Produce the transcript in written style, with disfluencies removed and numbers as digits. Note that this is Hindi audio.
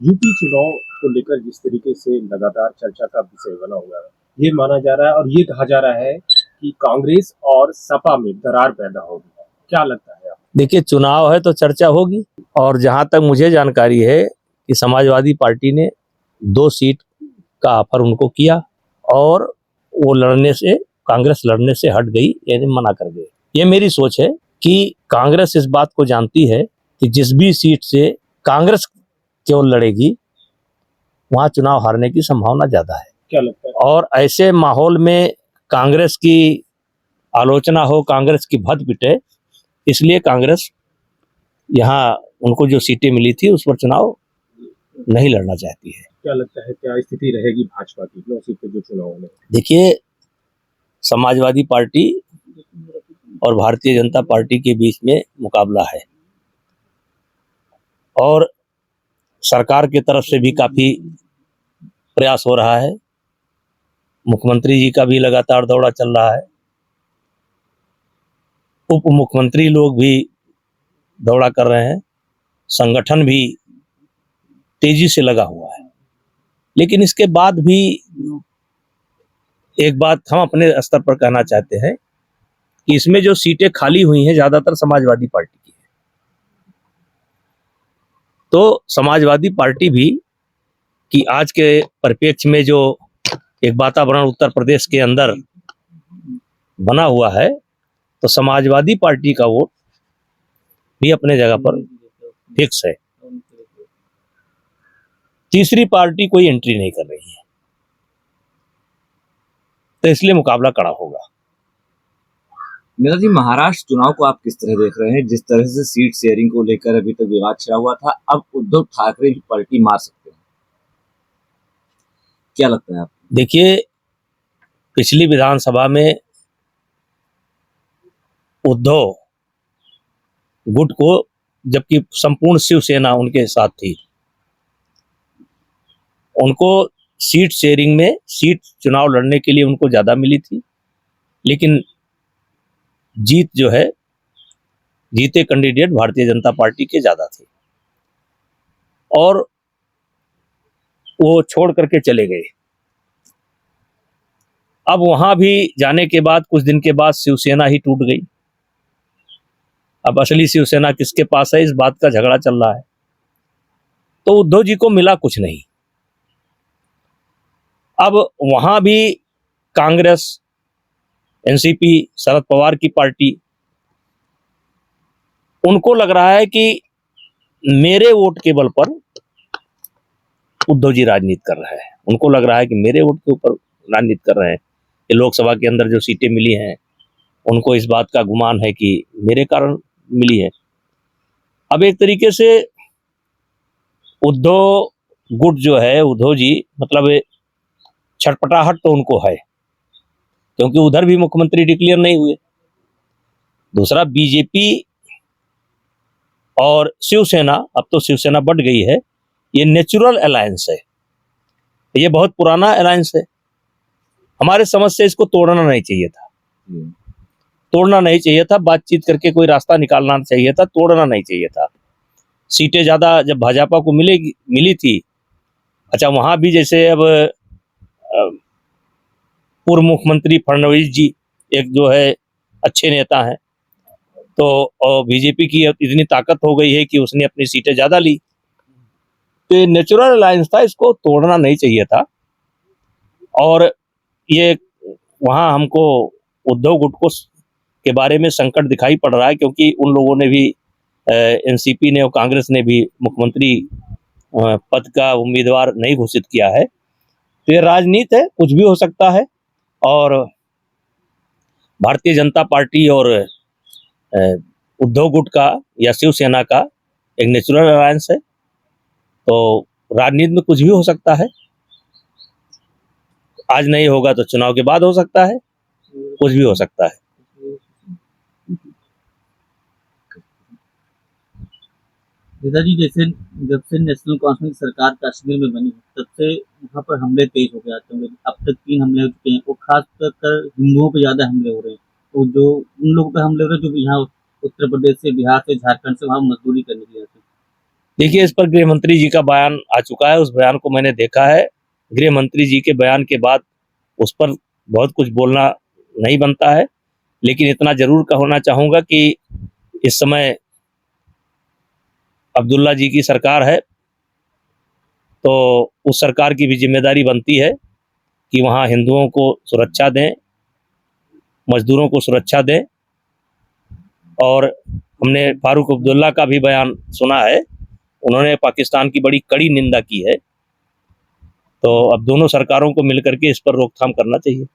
यूपी चुनाव को लेकर जिस तरीके से लगातार चर्चा का विषय बना हुआ है, ये माना जा रहा है और ये कहा जा रहा है कि कांग्रेस और सपा में दरार पैदा होगी। क्या लगता है आपको? देखिए, चुनाव है तो चर्चा होगी। और जहां तक मुझे जानकारी है कि समाजवादी पार्टी ने 2 सीट का ऑफर उनको किया और वो लड़ने से, कांग्रेस लड़ने से हट गई, यानी मना कर गई। ये मेरी सोच है कि कांग्रेस इस बात को जानती है कि जिस भी सीट से कांग्रेस केवल लड़ेगी वहां चुनाव हारने की संभावना ज्यादा है। क्या लगता है? और ऐसे माहौल में कांग्रेस की आलोचना हो, कांग्रेस की भद्द पिटे, इसलिए कांग्रेस यहाँ उनको जो सीटें मिली थी उस पर चुनाव नहीं लड़ना चाहती है। क्या लगता है, क्या स्थिति रहेगी भाजपा की 9 सीट पे जो चुनाव में? देखिए, समाजवादी पार्टी और भारतीय जनता पार्टी के बीच में मुकाबला है और सरकार की तरफ से भी काफी प्रयास हो रहा है। मुख्यमंत्री जी का भी लगातार दौरा चल रहा है, उप मुख्यमंत्री लोग भी दौरा कर रहे हैं, संगठन भी तेजी से लगा हुआ है। लेकिन इसके बाद भी एक बात हम अपने स्तर पर कहना चाहते हैं कि इसमें जो सीटें खाली हुई हैं ज्यादातर समाजवादी पार्टी की है। तो समाजवादी पार्टी भी कि आज के परिप्रेक्ष्य में जो एक वातावरण उत्तर प्रदेश के अंदर बना हुआ है, तो समाजवादी पार्टी का वोट भी अपने जगह पर फिक्स है। तीसरी पार्टी कोई एंट्री नहीं कर रही है, तो इसलिए मुकाबला कड़ा होगा। नेताजी, महाराष्ट्र चुनाव को आप किस तरह देख रहे हैं? जिस तरह से सीट शेयरिंग को लेकर अभी तक विवाद छिड़ा हुआ था, अब उद्धव ठाकरे भी पलटी मार सकते हैं, क्या लगता है आपको? देखिए, पिछली विधानसभा में उद्धव गुट को, जबकि संपूर्ण शिवसेना उनके साथ थी, उनको सीट शेयरिंग में सीट चुनाव लड़ने के लिए उनको ज्यादा मिली थी, लेकिन जीत जो है, जीते कैंडिडेट भारतीय जनता पार्टी के ज्यादा थे और वो छोड़ करके चले गए। अब वहां भी जाने के बाद कुछ दिन के बाद शिवसेना ही टूट गई। अब असली शिवसेना किसके पास है, इस बात का झगड़ा चल रहा है। तो उद्धव जी को मिला कुछ नहीं। अब वहां भी कांग्रेस, एनसीपी, शरद पवार की पार्टी, उनको लग रहा है कि मेरे वोट के बल पर उद्धव जी राजनीति कर रहे हैं। उनको लग रहा है कि मेरे वोट के ऊपर राजनीति कर रहे हैं। ये लोकसभा के अंदर जो सीटें मिली हैं, उनको इस बात का गुमान है कि मेरे कारण मिली है। अब एक तरीके से उद्धव गुट जो है, उद्धव जी, मतलब छटपटाहट तो उनको है, क्योंकि उधर भी मुख्यमंत्री डिक्लेयर नहीं हुए। दूसरा, बीजेपी और शिवसेना, अब तो शिवसेना बढ़ गई है, ये नेचुरल अलायंस है, ये बहुत पुराना अलायंस है। हमारे समझ से इसको तोड़ना नहीं चाहिए था, तोड़ना नहीं चाहिए था, बातचीत करके कोई रास्ता निकालना चाहिए था, तोड़ना नहीं चाहिए था। सीटें ज्यादा जब भाजपा को मिली थी, अच्छा, वहां भी जैसे अब पूर्व मुख्यमंत्री फडणवीस जी एक जो है अच्छे नेता हैं, तो बीजेपी की इतनी ताकत हो गई है कि उसने अपनी सीटें ज्यादा ली। तो ये नेचुरल अलायंस था, इसको तोड़ना नहीं चाहिए था। और ये वहां हमको उद्धव गुट को के बारे में संकट दिखाई पड़ रहा है, क्योंकि उन लोगों ने भी, एनसीपी ने और कांग्रेस ने भी मुख्यमंत्री पद का उम्मीदवार नहीं घोषित किया है। तो ये राजनीति है, कुछ भी हो सकता है। और भारतीय जनता पार्टी और उद्धव गुट का या शिवसेना का एक नेचुरल अलायंस है, तो राजनीति में कुछ भी हो सकता है। आज नहीं होगा तो चुनाव के बाद हो सकता है, कुछ भी हो सकता है। नेताजी, जैसे जब से नेशनल कॉन्फ्रेंस सरकार कश्मीर में बनी तब से वहाँ पर हमले तेज हो गए आतंकवादी। अब तक 3 हमले हो चुके हैं और खास कर हिंदुओं पे ज्यादा हमले हो रहे हैं। तो जो उन लोगों पे हमले हो रहे हैं जो यहाँ उत्तर प्रदेश से, बिहार से, झारखंड से वहाँ मजदूरी करने के लिए आते हैं। देखिए, इस पर गृह मंत्री जी का बयान आ चुका है, उस बयान को मैंने देखा है। गृह मंत्री जी के बयान के बाद उस पर बहुत कुछ बोलना नहीं बनता है, लेकिन इतना जरूर कहना चाहूँगा कि इस समय अब्दुल्ला जी की सरकार है, तो उस सरकार की भी जिम्मेदारी बनती है कि वहाँ हिंदुओं को सुरक्षा दें, मजदूरों को सुरक्षा दें। और हमने फारूक अब्दुल्ला का भी बयान सुना है, उन्होंने पाकिस्तान की बड़ी कड़ी निंदा की है। तो अब दोनों सरकारों को मिलकर के इस पर रोकथाम करना चाहिए।